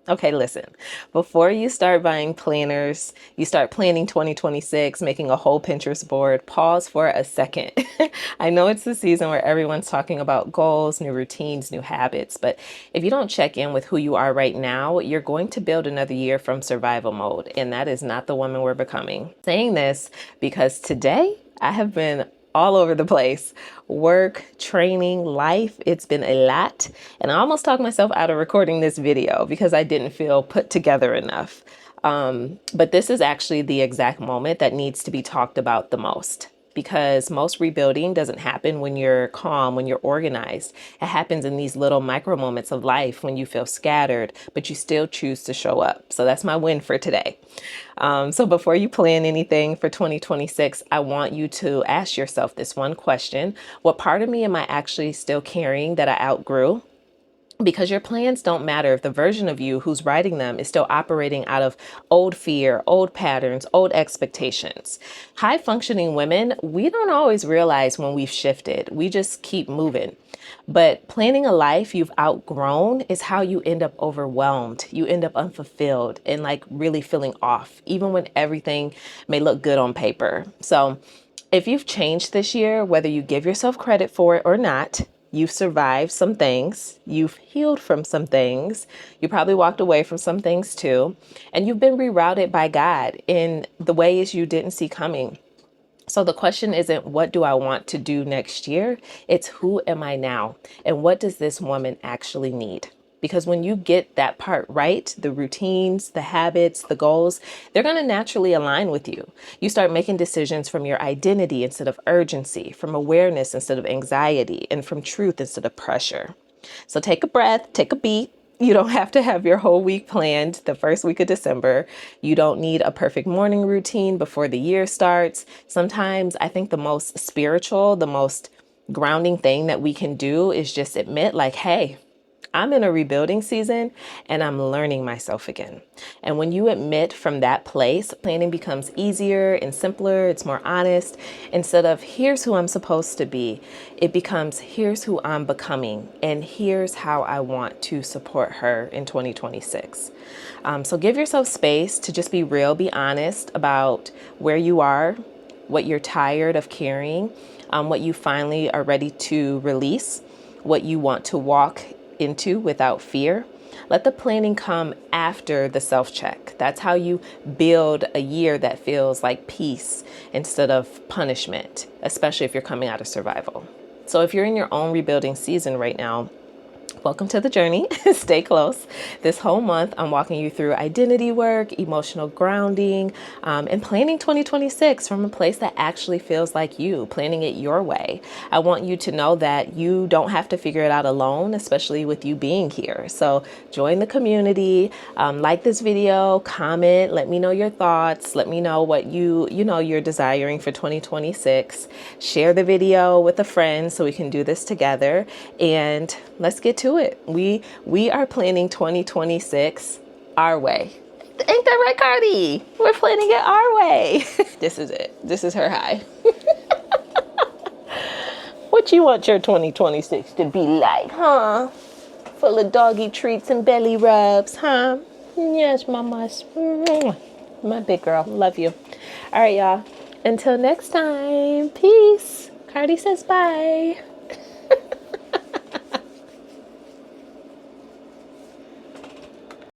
Okay, listen, before you start buying planners, you start planning 2026, making a whole Pinterest board, pause for a second. I know it's the season where everyone's talking about goals, new routines, new habits, but if you don't check in with who you are right now, you're going to build another year from survival mode, and that is not the woman we're becoming. Saying this because today I have been all over the place. Work, training, life, it's been a lot. And I almost talked myself out of recording this video because I didn't feel put together enough. But this is actually the exact moment that needs to be talked about the most, because most rebuilding doesn't happen when you're calm, when you're organized. It happens in these little micro moments of life when you feel scattered, but you still choose to show up. So that's my win for today. So before you plan anything for 2026, I want you to ask yourself this one question. What part of me am I actually still carrying that I outgrew? Because your plans don't matter if the version of you who's writing them is still operating out of old fear, old patterns, old expectations. High functioning women, we don't always realize when we've shifted. We just keep moving. But planning a life you've outgrown is how you end up overwhelmed. You end up unfulfilled and like really feeling off, even when everything may look good on paper. So if you've changed this year, whether you give yourself credit for it or not, you've survived some things, you've healed from some things, you probably walked away from some things too, and you've been rerouted by God in the ways you didn't see coming. So the question isn't, what do I want to do next year? It's, who am I now? And what does this woman actually need? Because when you get that part right, the routines, the habits, the goals, they're going to naturally align with you. You start making decisions from your identity instead of urgency, from awareness instead of anxiety, and from truth instead of pressure. So take a breath, take a beat. You don't have to have your whole week planned the first week of December. You don't need a perfect morning routine before the year starts. Sometimes I think the most spiritual, the most grounding thing that we can do is just admit, like, hey, I'm in a rebuilding season and I'm learning myself again. And when you admit from that place, planning becomes easier and simpler. It's more honest. Instead of here's who I'm supposed to be, it becomes here's who I'm becoming and here's how I want to support her in 2026. So give yourself space to just be real, be honest about where you are, what you're tired of carrying, what you finally are ready to release, what you want to walk into without fear. Let the planning come after the self-check. That's how you build a year that feels like peace instead of punishment, especially if you're coming out of survival. So if you're in your own rebuilding season right now, welcome to the journey. Stay close. This whole month, I'm walking you through identity work, emotional grounding, and planning 2026 from a place that actually feels like you, planning it your way. I want you to know that you don't have to figure it out alone, especially with you being here. So join the community, like this video, comment, let me know your thoughts, let me know what you're desiring for 2026. Share the video with a friend so we can do this together, and let's get to it. We are planning 2026 our way. Ain't that right, Cardi? We're planning it our way. This is it. This is her high. What you want your 2026 to be like, huh? Full of doggy treats and belly rubs, huh? Yes, mamas. My big girl. Love you. All right, y'all. Until next time. Peace. Cardi says bye.